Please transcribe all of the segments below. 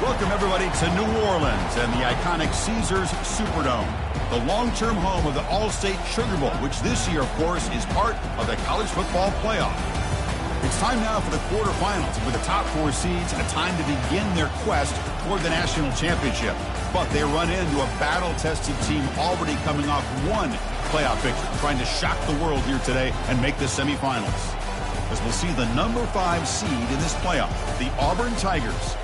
Welcome, everybody, to New Orleans and the iconic Caesars Superdome, the long-term home of the All-State Sugar Bowl, which this year, of course, is part of the college football playoff. It's time now for the quarterfinals with the top 4 seeds and a time to begin their quest toward the national championship. But they run into a battle-tested team already coming off one playoff victory, trying to shock the world here today and make the semifinals. As we'll see the number 5 seed in this playoff, the Auburn Tigers,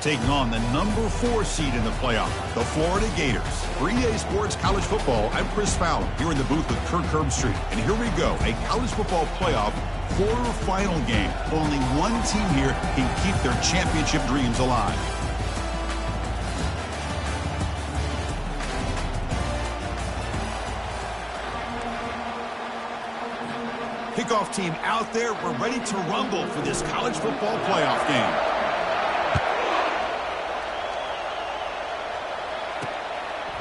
taking on the number 4 seed in the playoff, the Florida Gators. For EA Sports College Football, I'm Chris Fowler here in the booth with Kirk Herbstreit. And here we go, a college football playoff quarterfinal game. Only one team here can keep their championship dreams alive. Kickoff team out there. We're ready to rumble for this college football playoff game.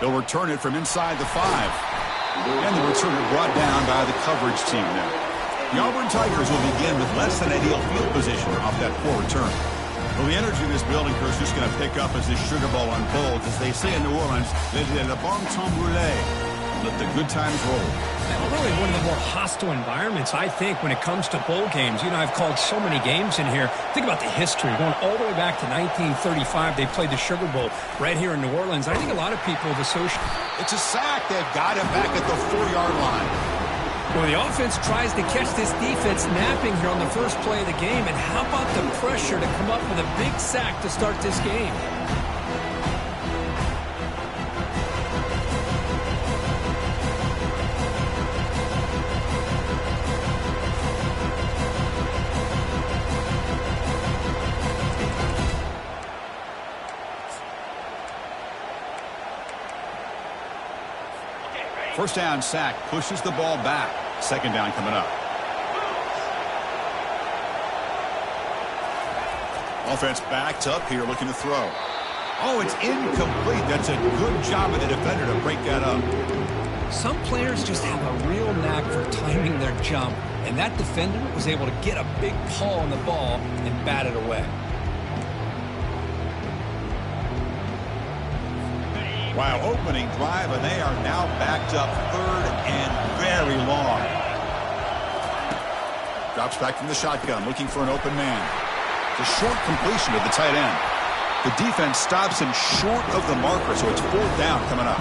They'll return it from inside the 5. And the returner brought down by the coverage team now. The Auburn Tigers will begin with less than ideal field position off that poor return. Well, the energy in this building, Chris, is going to pick up as this Sugar Bowl unfolds. As they say in New Orleans, le bon temps brûlé. Let the good times roll. Really one of the more hostile environments, I think, when it comes to bowl games. You know, I've called so many games in here. Think about the history. Going all the way back to 1935, they played the Sugar Bowl right here in New Orleans. I think a lot of people have associated. It's a sack. They've got him back at the 4-yard line. Well, the offense tries to catch this defense napping here on the first play of the game. And how about the pressure to come up with a big sack to start this game? First down sack pushes the ball back. Second down coming up. Offense backed up here looking to throw. Oh, it's incomplete. That's a good job of the defender to break that up. Some players just have a real knack for timing their jump, and that defender was able to get a big paw on the ball and bat it away. Wow, opening drive, and they are now backed up 3rd and very long. Drops back from the shotgun, looking for an open man. The short completion of the tight end. The defense stops him short of the marker, so it's 4th down coming up.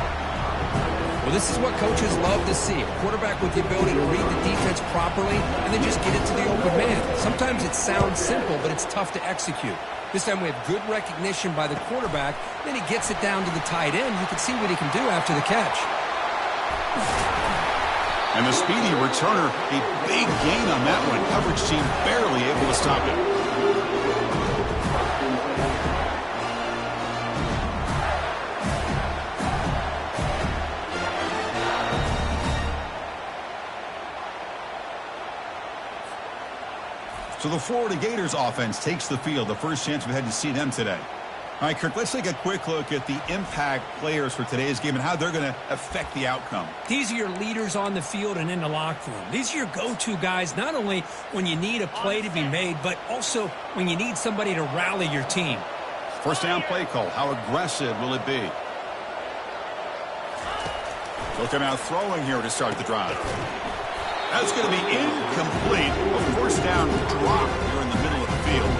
Well, this is what coaches love to see. A quarterback with the ability to read the defense properly and then just get it to the open man. Sometimes it sounds simple, but it's tough to execute. This time we have good recognition by the quarterback. Then he gets it down to the tight end. You can see what he can do after the catch. And the speedy returner, a big gain on that one. Coverage team barely able to stop it. So the Florida Gators offense takes the field, the first chance we had to see them today. All right, Kirk, let's take a quick look at the impact players for today's game and how they're going to affect the outcome. These are your leaders on the field and in the locker room. These are your go-to guys, not only when you need a play to be made, but also when you need somebody to rally your team. First down play call. How aggressive will it be? Looking out throwing here to start the drive. That's going to be incomplete. A first down drop here in the middle of the field.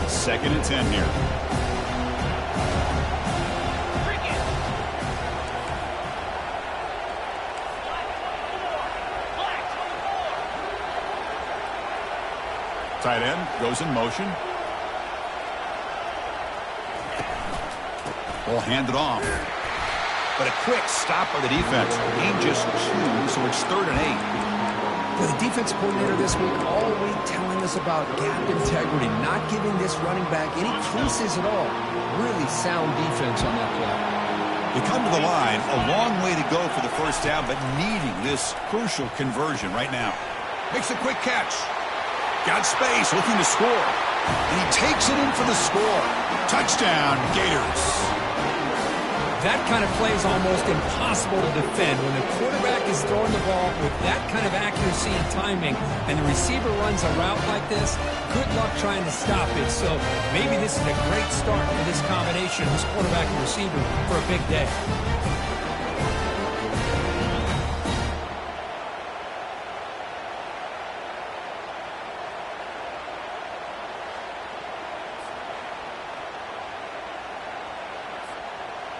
2nd and 10 here. Tight end goes in motion. Ball handed off. But a quick stop by the defense. Gain just 2, so it's 3rd and 8. For the defense coordinator this week, all week telling us about gap integrity, not giving this running back any creases at all. Really sound defense on that play. They come to the line, a long way to go for the first down, but needing this crucial conversion right now. Makes a quick catch. Got space, looking to score. And he takes it in for the score. Touchdown, Gators. That kind of play is almost impossible to defend. When the quarterback is throwing the ball with that kind of accuracy and timing, and the receiver runs a route like this, good luck trying to stop it. So maybe this is a great start for this combination, this quarterback and receiver, for a big day.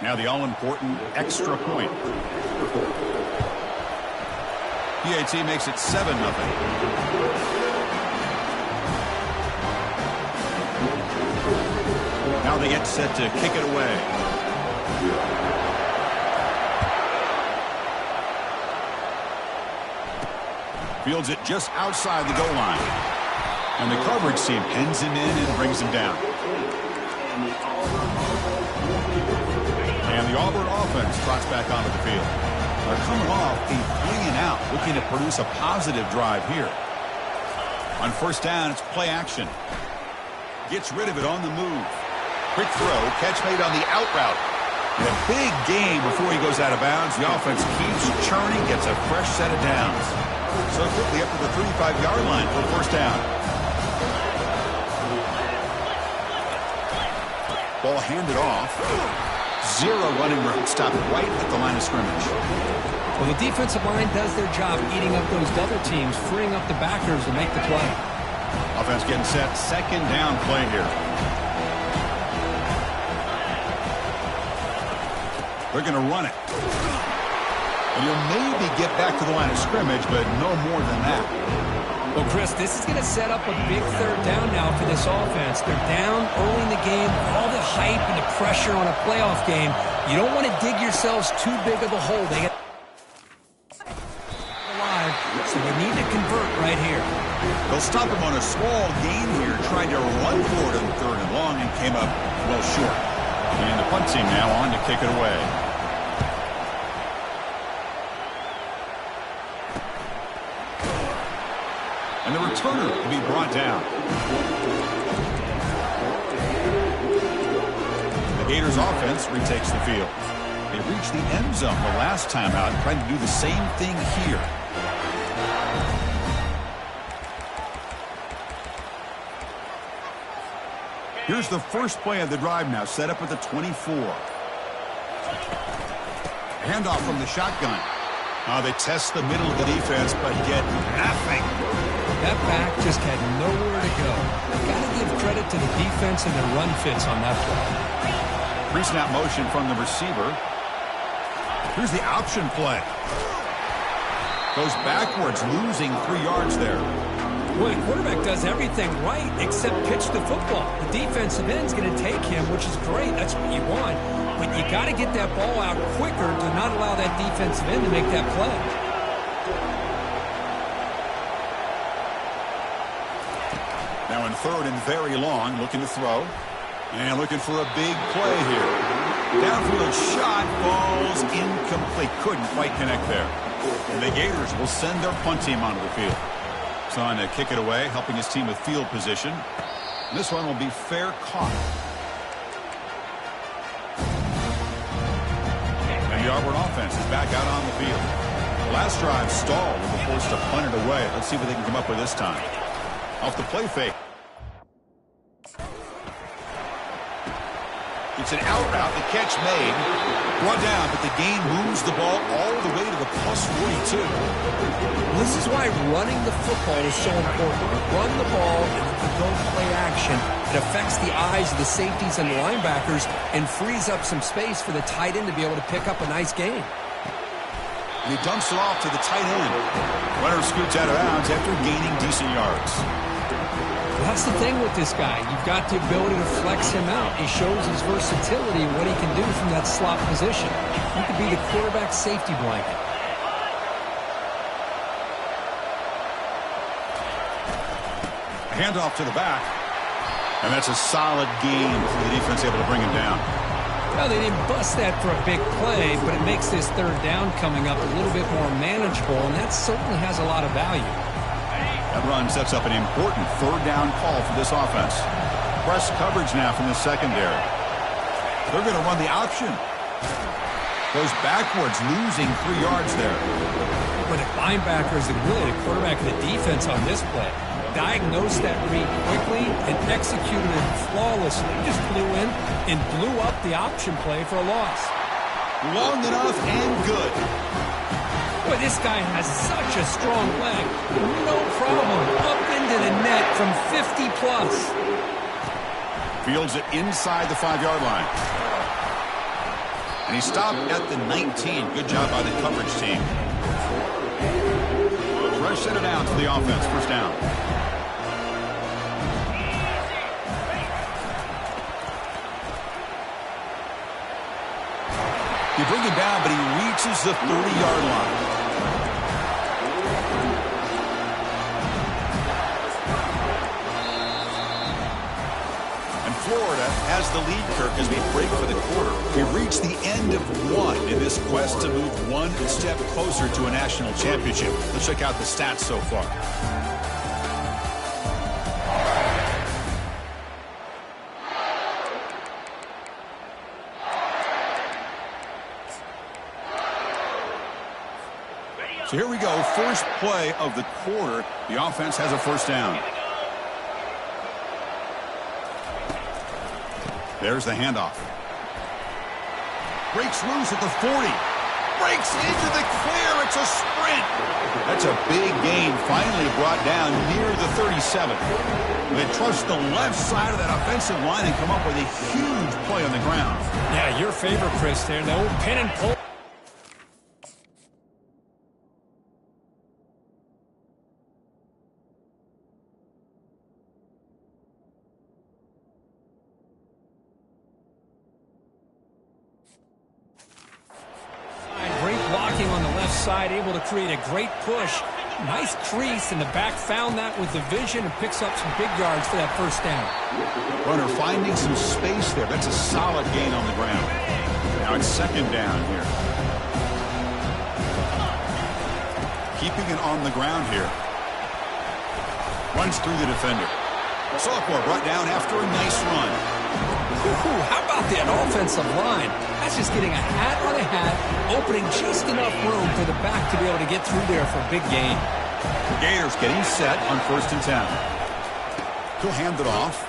Now the all-important extra point. PAT makes it 7-0. Now they get set to kick it away. Fields it just outside the goal line. And the coverage team pins him in and brings him down. And the Auburn offense trots back onto the field. They're coming off a 3-and-out, looking to produce a positive drive here. On first down, it's play action. Gets rid of it on the move. Quick throw, catch made on the out route. And a big gain before he goes out of bounds. The offense keeps churning, gets a fresh set of downs. So quickly up to the 35-yard line for first down. Ball handed off. Zero running room. Stopped right at the line of scrimmage. Well, the defensive line does their job eating up those double teams, freeing up the backers to make the play. Offense getting set. Second down play here. They're going to run it. And you'll maybe get back to the line of scrimmage, but no more than that. Well, Chris, this is going to set up a big third down now for this offense. They're down early in the game. All the hype and the pressure on a playoff game. You don't want to dig yourselves too big of a hole. They get alive, so they need to convert right here. They'll stop him on a small gain here, trying to run for it on third and long, and came up well short. And the punt team now on to kick it away. And the returner will be brought down. The Gators offense retakes the field. They reached the end zone the last time out, trying to do the same thing here. Here's the first play of the drive now, set up at the 24. Handoff from the shotgun. They test the middle of the defense, but get nothing. That back just had nowhere to go. Got to give credit to the defense and their run fits on that play. Pre-snap motion from the receiver. Here's the option play. Goes backwards, losing 3 yards there. Well, the quarterback does everything right except pitch the football. The defensive end's going to take him, which is great. That's what you want. But you got to get that ball out quicker to not allow that defensive end to make that play. Now in third and very long, looking to throw. And looking for a big play here. Downfield shot, falls incomplete. Couldn't quite connect there. And the Gators will send their punt team onto the field. It's on to kick it away, helping his team with field position. And this one will be fair caught. And the Auburn offense is back out on the field. Last drive stalled and were forced to punt it away. Let's see what they can come up with this time. Off the play fake. It's an out route, the catch made. Brought down, but the gain moves the ball all the way to the plus 42. This is why running the football is so important. You run the ball, and if you go play action, it affects the eyes of the safeties and the linebackers and frees up some space for the tight end to be able to pick up a nice gain. And he dumps it off to the tight end. Runner scoots out of bounds after gaining decent yards. That's the thing with this guy. You've got the ability to flex him out. He shows his versatility and what he can do from that slot position. He could be the quarterback safety blanket. Handoff to the back. And that's a solid gain for the defense able to bring him down. Well, they didn't bust that for a big play, but it makes this third down coming up a little bit more manageable, and that certainly has a lot of value. That run sets up an important third down call for this offense. Press coverage now from the secondary. They're going to run the option. Goes backwards, losing 3 yards there. With the linebackers and really the quarterback and the defense on this play, diagnosed that read quickly and executed it flawlessly. Just flew in and blew up the option play for a loss. Long enough and good. Boy, this guy has such a strong leg. No problem. Up into the net from 50 plus. Fields it inside the 5-yard line. And he stopped at the 19. Good job by the coverage team. Fresh set it down to the offense. First down. You bring him down, but he reaches the 30-yard line. Florida has the lead, Kirk, as we break for the quarter. We reach the end of one in this quest to move one step closer to a national championship. Let's check out the stats so far. So here we go. First play of the quarter. The offense has a first down. There's the handoff. Breaks loose at the 40. Breaks into the clear. It's a sprint. That's a big gain. Finally brought down near the 37. They trust the left side of that offensive line and come up with a huge play on the ground. Yeah, your favorite, Chris, there. The old pin and pull. Side able to create a great push. Nice crease, and the back found that with the vision and picks up some big yards for that first down. Runner finding some space there. That's a solid gain on the ground. Now it's second down here. Keeping it on the ground here. Runs through the defender. Sophomore brought down after a nice run. Ooh, how about that offensive line? That's just getting a hat on a hat, opening just enough room for the back to be able to get through there for a big gain. The Gators getting set on 1st and 10. He'll hand it off.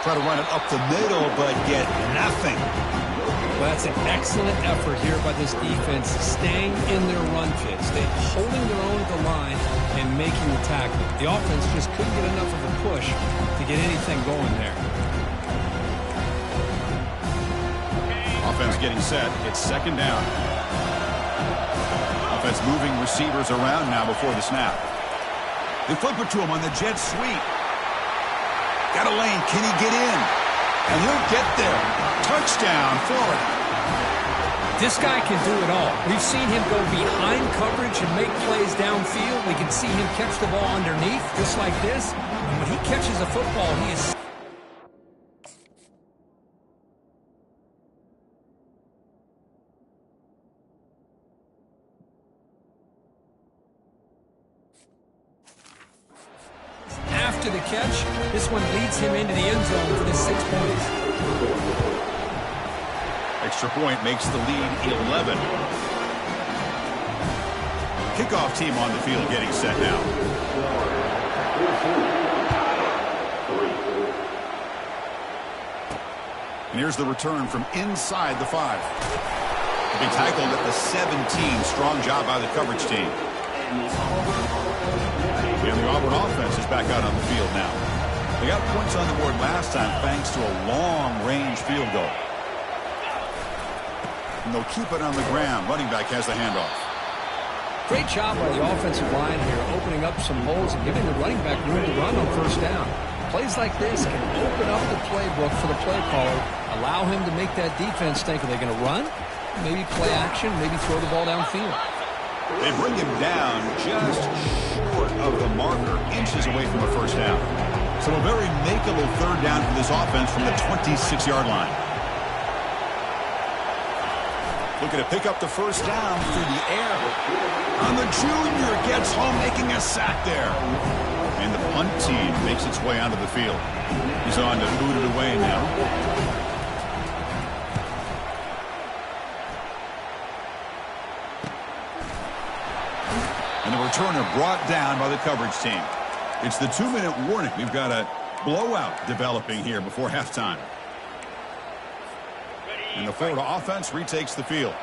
Try to run it up the middle, but get nothing. Well, that's an excellent effort here by this defense, staying in their run fit, holding their own at the line and making the tackle. The offense just couldn't get enough of a push to get anything going there. Offense getting set. It's second down. Offense moving receivers around now before the snap. They flip it to him on the jet sweep. Got a lane. Can he get in? And he'll get there. Touchdown, Florida. This guy can do it all. We've seen him go behind coverage and make plays downfield. We can see him catch the ball underneath just like this. And when he catches a football, he is... After the catch, this one leads him into the end zone for the 6 points. Extra point makes the lead 11. Kickoff team on the field getting set now. And here's the return from inside the 5. To be tackled at the 17. Strong job by the coverage team. And the Auburn offense is back out on the field now. They got points on the board last time thanks to a long-range field goal. And they'll keep it on the ground. Running back has the handoff. Great job by the offensive line here, opening up some holes and giving the running back room to run on first down. Plays like this can open up the playbook for the play caller, allow him to make that defense think, are they going to run? Maybe play action, maybe throw the ball downfield. They bring him down just short of the marker, inches away from a first down. So a very makeable third down for this offense from the 26-yard line. Looking to pick up the first down through the air. And the junior gets home, making a sack there. And the punt team makes its way onto the field. He's on to boot it away now. And the returner brought down by the coverage team. It's the 2-minute warning. We've got a blowout developing here before halftime. And the Florida offense retakes the field.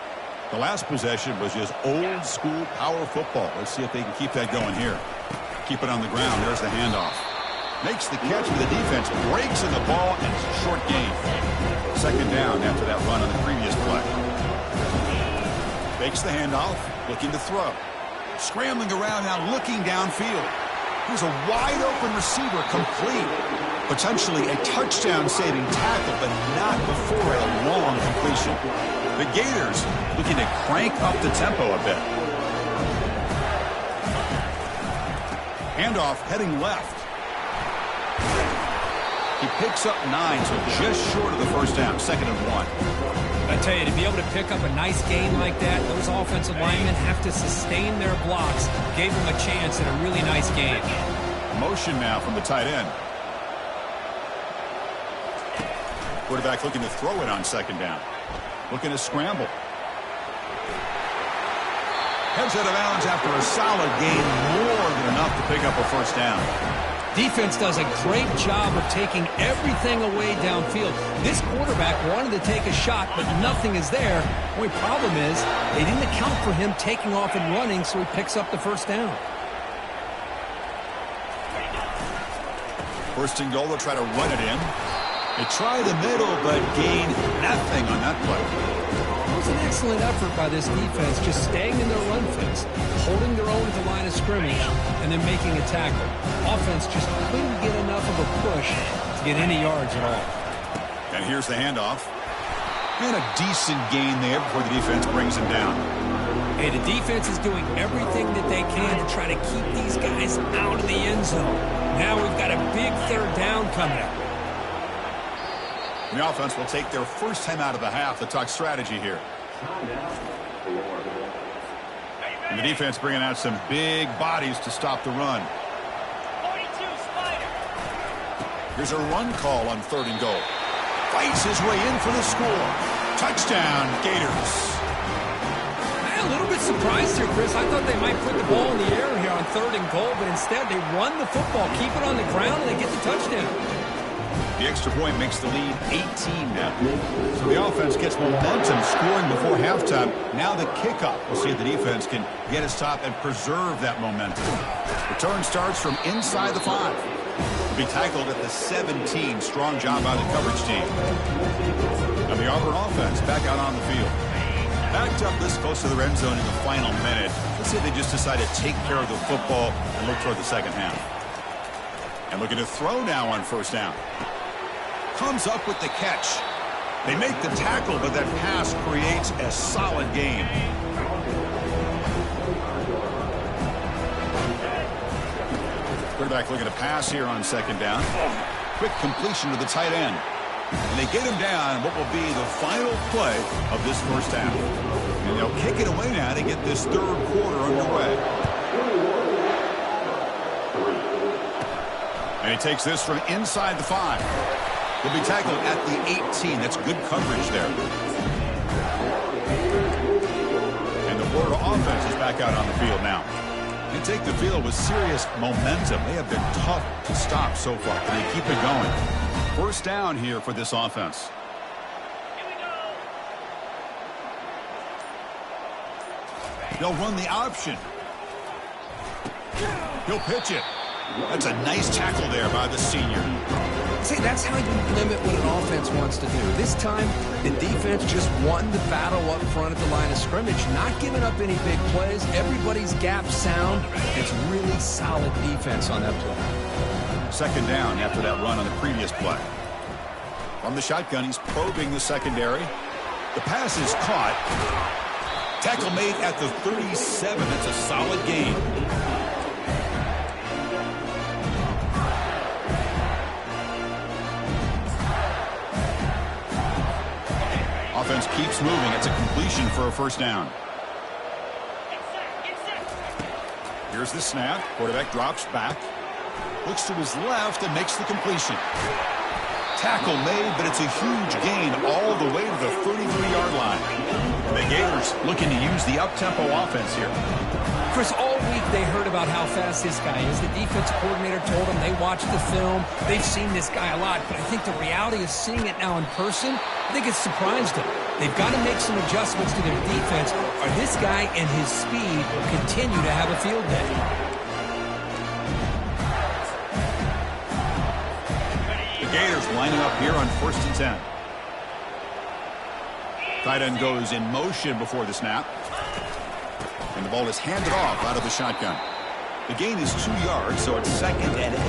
The last possession was just old-school power football. Let's see if they can keep that going here. Keep it on the ground. There's the handoff. Makes the catch with the defense. Breaks in the ball, and it's a short gain. Second down after that run on the previous play. Fakes the handoff. Looking to throw. Scrambling around now, looking downfield. Here's a wide-open receiver, complete. Potentially a touchdown-saving tackle, but not before a long completion. The Gators looking to crank up the tempo a bit. Handoff heading left. He picks up 9, so just short of the first down, 2nd and 1. I tell you, to be able to pick up a nice gain like that, those offensive linemen have to sustain their blocks. Gave them a chance at a really nice game. Motion now from the tight end. Quarterback looking to throw it on 2nd down. Looking to scramble. Heads out of bounds after a solid gain, more than enough to pick up a first down. Defense does a great job of taking everything away downfield. This quarterback wanted to take a shot, but nothing is there. The only problem is they didn't account for him taking off and running, so he picks up the first down. 1st and goal, they'll try to run it in. They try the middle, but gain nothing on that play. It was an excellent effort by this defense, just staying in their run fence, holding their own at the line of scrimmage, and then making a tackle. Offense just couldn't get enough of a push to get any yards at all. And here's the handoff. And a decent gain there before the defense brings him down. Hey, the defense is doing everything that they can to try to keep these guys out of the end zone. Now we've got a big 3rd down coming up. The offense will take their first time out of the half to talk strategy here. And the defense bringing out some big bodies to stop the run. Here's a run call on 3rd and goal. Fights his way in for the score. Touchdown, Gators. A little bit surprised here, Chris. I thought they might put the ball in the air here on 3rd and goal, but instead they run the football, keep it on the ground, and they get the touchdown. The extra point makes the lead 18 now. So the offense gets momentum scoring before halftime. Now the kickoff. We'll see if the defense can get a stop and preserve that momentum. Return starts from inside the 5. Will be tackled at the 17. Strong job by the coverage team. And the Auburn offense back out on the field. Backed up this close to the end zone in the final minute. Let's see if they just decide to take care of the football and look toward the second half. And looking to throw now on 1st down. Comes up with the catch. They make the tackle, but that pass creates a solid gain. Quarterback looking to pass here on 2nd down. Quick completion to the tight end. And they get him down what will be the final play of this first half. And they'll kick it away now to get this 3rd quarter underway. And he takes this from inside the 5. Will be tackled at the 18. That's good coverage there. And the Florida offense is back out on the field now. They take the field with serious momentum. They have been tough to stop so far, and they keep it going. 1st down here for this offense. They'll run the option. He'll pitch it. That's a nice tackle there by the senior. See, that's how you limit what an offense wants to do. This time, the defense just won the battle up front at the line of scrimmage, not giving up any big plays. Everybody's gap sound. It's really solid defense on that play. 2nd down after that run on the previous play. From the shotgun, he's probing the secondary. The pass is caught. Tackle made at the 37. That's a solid gain. Offense keeps moving. It's a completion for a 1st down. Here's the snap. Quarterback drops back. Looks to his left and makes the completion. Tackle made, but it's a huge gain all the way to the 33-yard line. The Gators looking to use the up-tempo offense here. Chris, all week they heard about how fast this guy is. The defense coordinator told them they watched the film. They've seen this guy a lot, but I think the reality is seeing it now in person, I think it's surprised them. They've got to make some adjustments to their defense, or this guy and his speed will continue to have a field day. The Gators lining up here on 1st and 10. Tight end goes in motion before the snap. And the ball is handed off out of the shotgun. The gain is 2 yards, so it's 2nd and 8.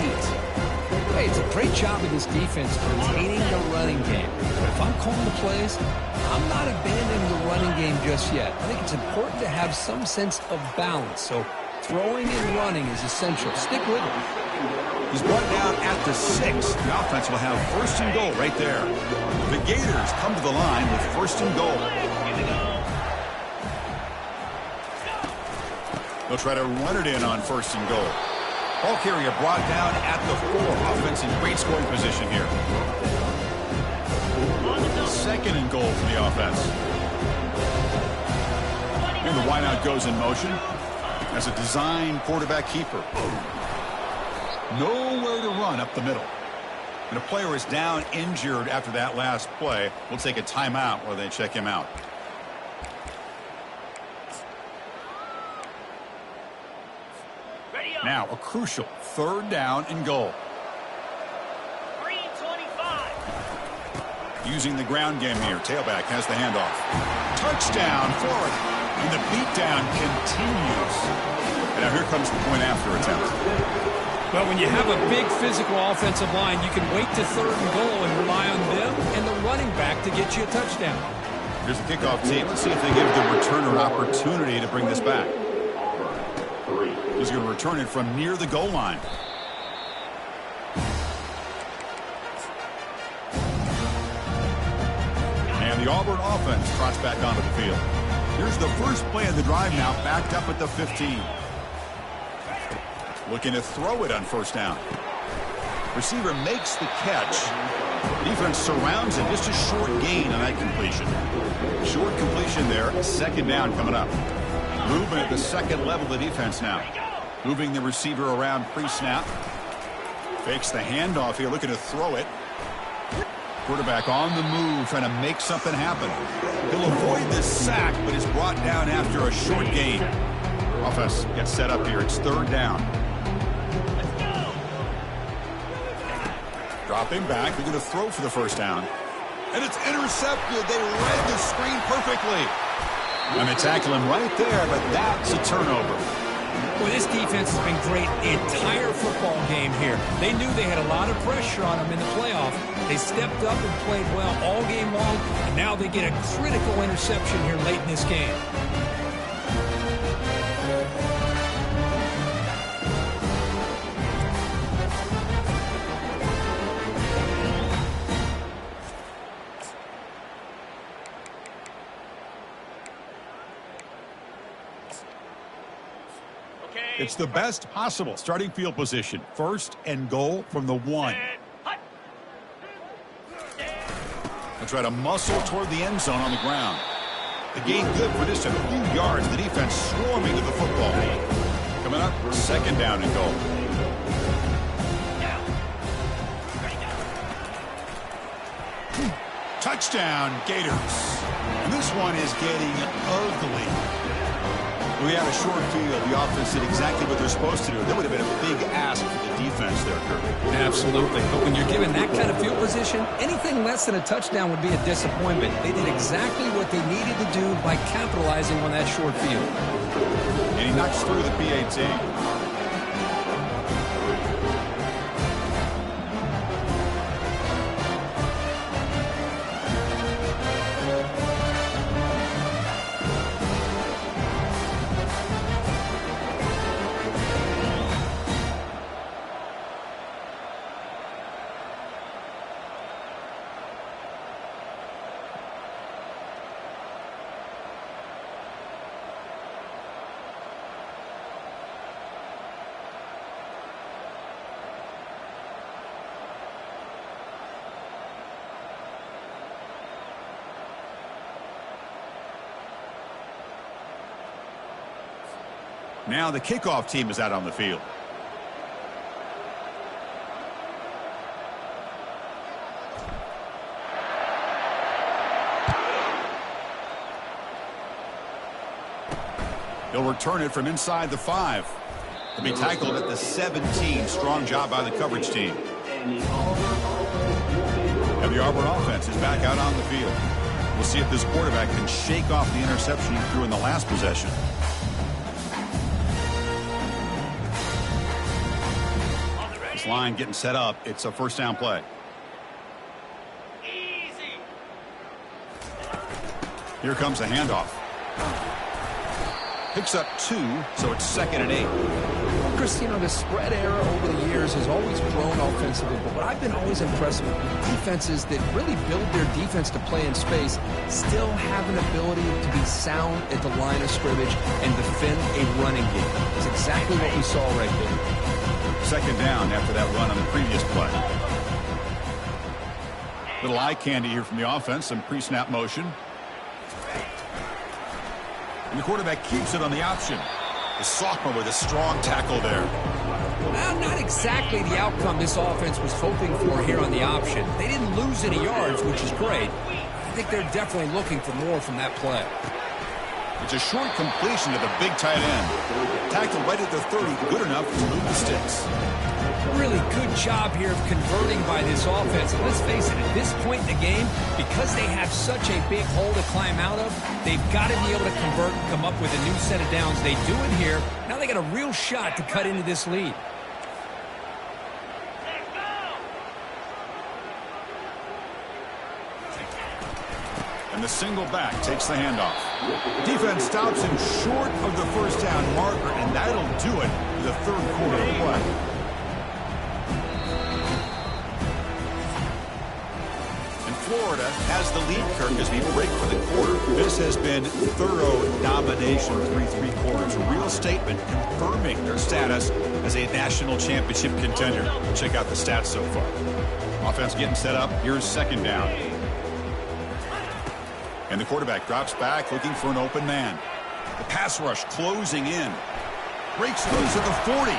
Hey, it's a great job of this defense containing the running game. But if I'm calling the plays, I'm not abandoning the running game just yet. I think it's important to have some sense of balance. So throwing and running is essential. Stick with it. He's brought down at the 6. The offense will have 1st and goal right there. The Gators come to the line with 1st and goal. They'll try to run it in on 1st and goal. Ball carrier brought down at the 4. Offense in great scoring position here. 2nd and goal for the offense. And the wideout goes in motion as a design quarterback keeper. Nowhere to run up the middle. And a player is down injured after that last play. We'll take a timeout while they check him out. Now a crucial 3rd down and goal. 3:25. Using the ground game here. Tailback has the handoff. Touchdown, Florida. And the beatdown continues. And now here comes the point after attempt. Well, when you have a big physical offensive line, you can wait to 3rd and goal and rely on them and the running back to get you a touchdown. Here's the kickoff team. Let's see if they give the returner an opportunity to bring this back. He's going to return it from near the goal line. And the Auburn offense trots back onto the field. Here's the first play of the drive now, backed up at the 15. Looking to throw it on 1st down. Receiver makes the catch. Defense surrounds him. Just a short gain on that completion. Short completion there. 2nd down coming up. Movement at the 2nd level of the defense now. Moving the receiver around pre-snap. Fakes the handoff here, looking to throw it. Quarterback on the move, trying to make something happen. He'll avoid the sack, but is brought down after a short gain. Offense gets set up here. It's 3rd down. Dropping back. They're going to throw for the 1st down. And it's intercepted. They read the screen perfectly. And they tackle him right there, but that's a turnover. Well, this defense has been great the entire football game here. They knew they had a lot of pressure on them in the playoff. They stepped up and played well all game long, and now they get a critical interception here late in this game. It's the best possible starting field position. 1st and goal from the 1. They'll try to muscle toward the end zone on the ground. The gain good for just a few yards. The defense swarming to the football. Coming up, 2nd down and goal. Touchdown, Gators. And this one is getting ugly. We had a short field. The offense did exactly what they're supposed to do. That would have been a big ask for the defense there, Kirk. Absolutely. But when you're given that kind of field position, anything less than a touchdown would be a disappointment. They did exactly what they needed to do by capitalizing on that short field. And he knocks through the PAT. Now the kickoff team is out on the field. He'll return it from inside the 5. To be tackled at the 17. Strong job by the coverage team. And the Auburn offense is back out on the field. We'll see if this quarterback can shake off the interception he threw in the last possession. This line getting set up. It's a first down play. Here comes the handoff. Picks up 2, so it's 2nd and 8. Chris, you know, the spread era over the years has always grown offensively, but what I've been always impressed with defenses that really build their defense to play in space still have an ability to be sound at the line of scrimmage and defend a running game. That's exactly what we saw right there. 2nd down after that run on the previous play. Little eye candy here from the offense, some pre-snap motion. And the quarterback keeps it on the option. The sophomore with a strong tackle there. Well, not exactly the outcome this offense was hoping for here on the option. They didn't lose any yards, which is great. I think they're definitely looking for more from that play. It's a short completion to the big tight end. Tackled right at the 30, good enough to move the sticks. Really good job here of converting by this offense. And let's face it, at this point in the game, because they have such a big hole to climb out of, they've got to be able to convert and come up with a new set of downs. They do it here. Now they got a real shot to cut into this lead. And the single back takes the handoff. Defense stops him short of the first down marker, and that'll do it for the 3rd quarter of play. Florida has the lead, Kirk, as we break for the quarter. This has been thorough domination through 3 quarters. A real statement confirming their status as a national championship contender. Check out the stats so far. Offense getting set up. Here's 2nd down. And the quarterback drops back looking for an open man. The pass rush closing in. Breaks loose at the 40.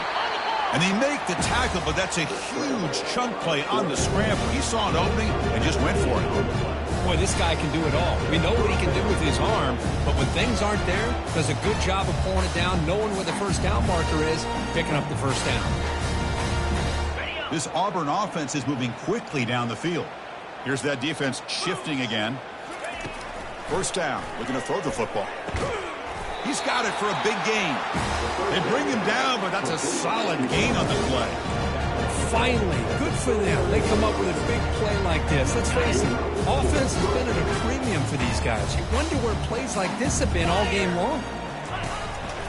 And they make the tackle, but that's a huge chunk play on the scramble. He saw an opening and just went for it. Boy, this guy can do it all. We know what he can do with his arm, but when things aren't there, does a good job of pulling it down, knowing where the first down marker is, picking up the first down. This Auburn offense is moving quickly down the field. Here's that defense shifting again. First down, looking to throw the football. He's got it for a big gain. They bring him down, but that's a solid gain on the play. Finally, good for them. They come up with a big play like this. Let's face it, offense has been at a premium for these guys. You wonder where plays like this have been all game long.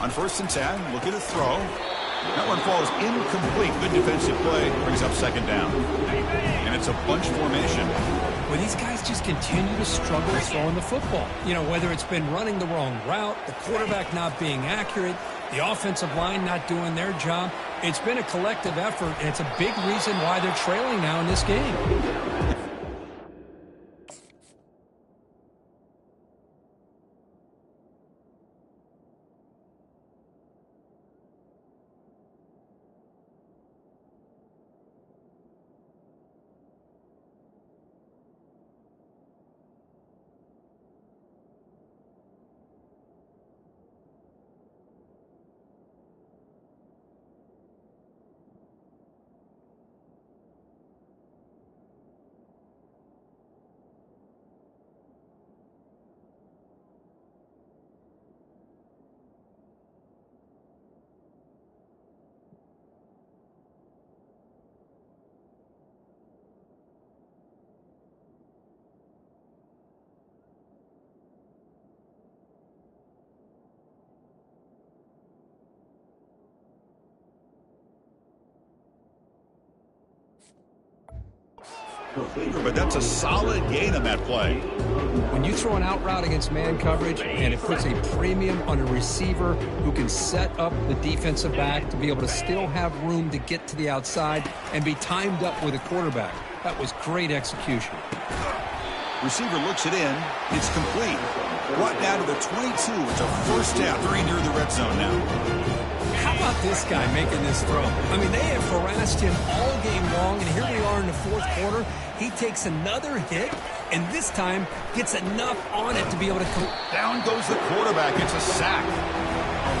On 1st and 10, look at the throw. That one falls incomplete. Good defensive play. Brings up 2nd down. And it's a bunch formation. Well, these guys just continue to struggle throwing the football. You know, whether it's been running the wrong route, the quarterback not being accurate, the offensive line not doing their job. It's been a collective effort, and it's a big reason why they're trailing now in this game. But that's a solid gain on that play. When you throw an out route against man coverage, and it puts a premium on a receiver who can set up the defensive back to be able to still have room to get to the outside and be timed up with a quarterback. That was great execution. Receiver looks it in. It's complete. Brought down to the 22. It's a first down. Very near the red zone now. about this guy making this throw? I mean, they have harassed him all game long, and here we are in the fourth quarter. He takes another hit, and this time gets enough on it to be able to come. Down goes the quarterback. It's a sack.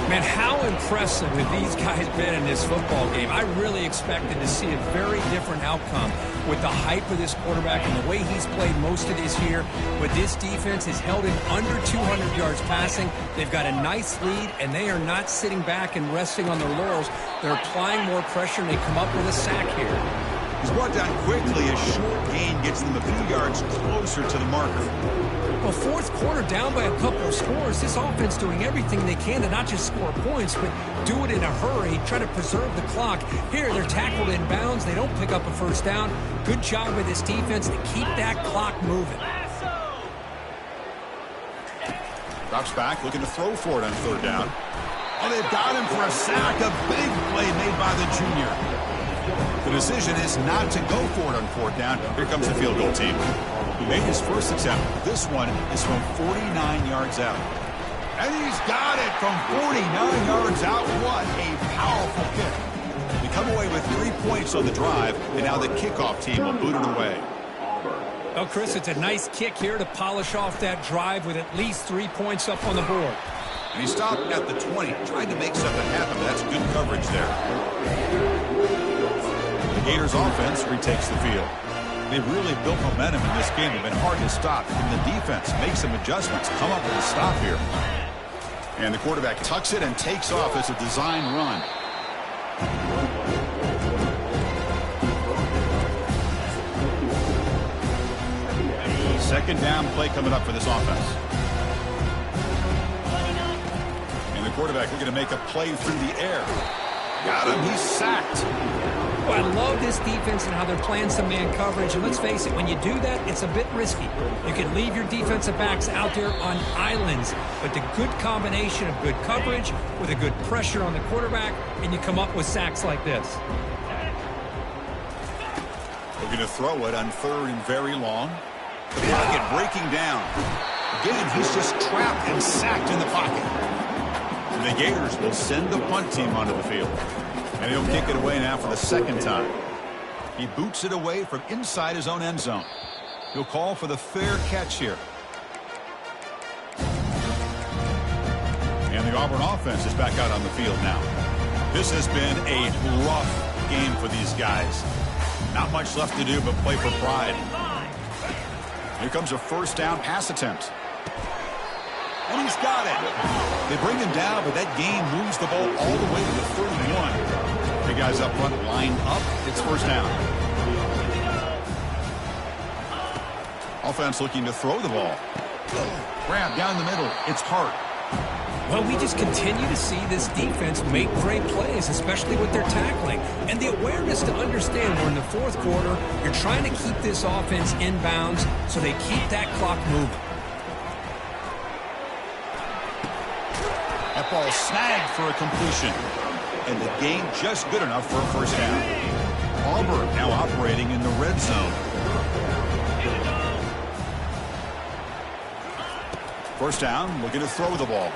Man, how impressive have these guys been in this football game? I really expected to see a very different outcome with the hype of this quarterback and the way he's played most of this year. But this defense has held him under 200 yards passing. They've got a nice lead, and they are not sitting back and resting on their laurels. They're applying more pressure, and they come up with a sack here. He's brought down quickly. A short gain gets them a few yards closer to the marker. Well, fourth quarter down by a couple of scores. This offense doing everything they can to not just score points, but do it in a hurry, try to preserve the clock. Here, they're tackled in bounds. They don't pick up a first down. Good job by this defense to keep that clock moving. Drops back, looking to throw for it on third down. Oh, they've got him for a sack. A big play made by the junior. The decision is not to go for it on fourth down. Here comes the field goal team. He made his first attempt. This one is from 49 yards out. And he's got it from 49 yards out. What a powerful kick. They come away with 3 points on the drive, and now the kickoff team will boot it away. Well, Chris, it's a nice kick here to polish off that drive with at least 3 points up on the board. And he stopped at the 20, trying to make something happen. That's good coverage there. The Gators offense retakes the field. They've really built momentum in this game. They've been hard to stop. And the defense makes some adjustments, come up with a stop here. And the quarterback tucks it and takes off as a design run. Second down play coming up for this offense. And the quarterback looking to make a play through the air. Got him. He's sacked. Well, I love this defense and how they're playing some man coverage. And let's face it, when you do that, it's a bit risky. You can leave your defensive backs out there on islands. But the good combination of good coverage with a good pressure on the quarterback, and you come up with sacks like this. We're going to throw it on third and very long. The pocket breaking down. Again, he's just trapped and sacked in the pocket. And the Gators will send the punt team onto the field. And he'll kick it away now for the second time. He boots it away from inside his own end zone. He'll call for the fair catch here. And the Auburn offense is back out on the field now. This has been a rough game for these guys. Not much left to do but play for pride. Here comes a first down pass attempt. And he's got it. They bring him down, but that gain moves the ball all the way to the 31. The guys up front line up. It's first down. Offense looking to throw the ball. Grab down the middle. It's Hart. Well, we just continue to see this defense make great plays, especially with their tackling. And the awareness to understand we're in the fourth quarter, you're trying to keep this offense in bounds so they keep that clock moving. That ball snagged for a completion. And the gain just good enough for a first down. Auburn now operating in the red zone. First down, looking to throw the ball.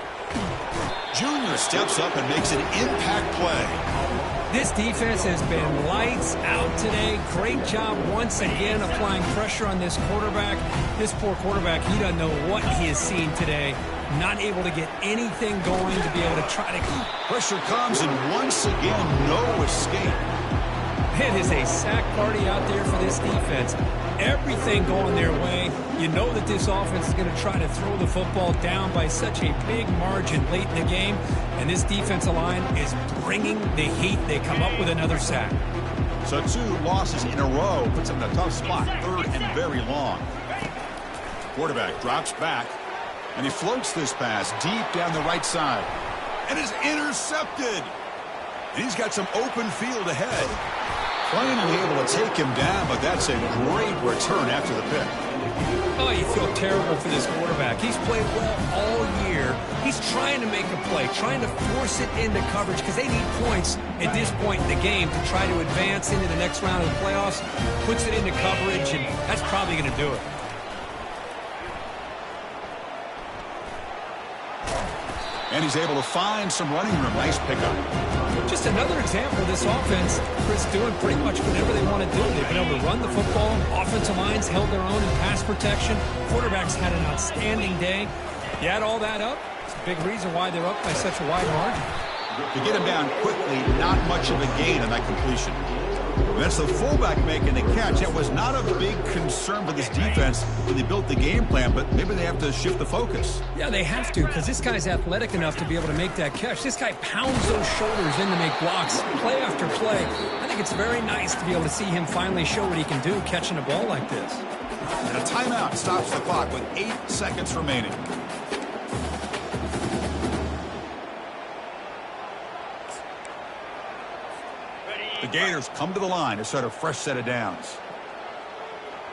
Junior steps up and makes an impact play. This defense has been lights out today. Great job once again applying pressure on this quarterback. This poor quarterback, he doesn't know what he has seen today. Not able to get anything going to be able to try to keep. Pressure comes, and once again, no escape. It is a sack party out there for this defense. Everything going their way. You know that this offense is going to try to throw the football down by such a big margin late in the game. And this defensive line is bringing the heat. They come up with another sack. So 2 losses in a row puts them in a tough spot. Third and very long. Quarterback drops back. And he floats this pass deep down the right side. And is intercepted. And he's got some open field ahead. Finally able to take him down, but that's a great return after the pick. Oh, you feel terrible for this quarterback. He's played well all year. He's trying to make a play, trying to force it into coverage because they need points at this point in the game to try to advance into the next round of the playoffs. Puts it into coverage, and that's probably going to do it. And he's able to find some running room. Nice pickup. Just another example of this offense, Chris, doing pretty much whatever they want to do. They've been able to run the football. Offensive lines held their own in pass protection. Quarterbacks had an outstanding day. You add all that up, it's a big reason why they're up by such a wide margin. To get him down quickly, not much of a gain on that completion. That's the fullback making the catch. That was not a big concern for this defense when they built the game plan, but maybe they have to shift the focus. Yeah, they have to, because this guy's athletic enough to be able to make that catch. This guy pounds those shoulders in to make blocks, play after play. I think it's very nice to be able to see him finally show what he can do catching a ball like this. And a timeout stops the clock with 8 seconds remaining. The Gators come to the line to start a fresh set of downs.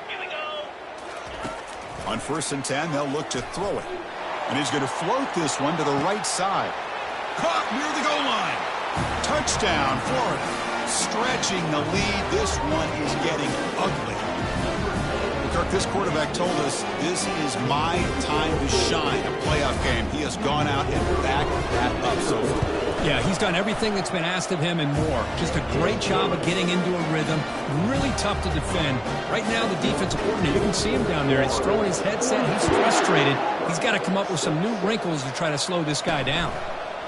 Here we go. On 1st and 10, they'll look to throw it. And he's going to float this one to the right side. Caught near the goal line. Touchdown, Florida. Stretching the lead. This one is getting ugly. Kirk, this quarterback told us this is my time to shine, a playoff game. He has gone out and backed that up so far. Yeah, he's done everything that's been asked of him and more. Just a great job of getting into a rhythm. Really tough to defend. Right now, the defensive coordinator, you can see him down there. He's throwing his headset. He's frustrated. He's got to come up with some new wrinkles to try to slow this guy down.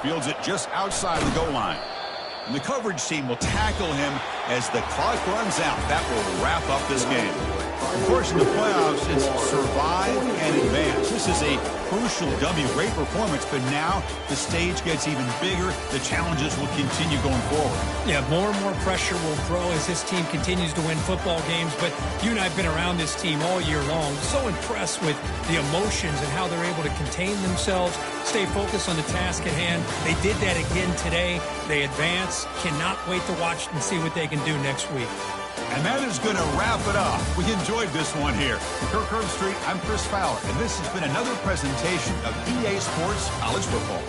Fields it just outside the goal line. And the coverage team will tackle him as the clock runs out. That will wrap up this game. Of course, in the playoffs, it's survive and advance. This is a crucial W. Great performance, but now the stage gets even bigger. The challenges will continue going forward. Yeah, more and more pressure will grow as this team continues to win football games. But you and I have been around this team all year long. So impressed with the emotions and how they're able to contain themselves, stay focused on the task at hand. They did that again today. They advance. Cannot wait to watch and see what they can do next week. And that is going to wrap it up. We enjoyed this one here. Kirk Herbstreit, I'm Chris Fowler, and this has been another presentation of EA Sports College Football.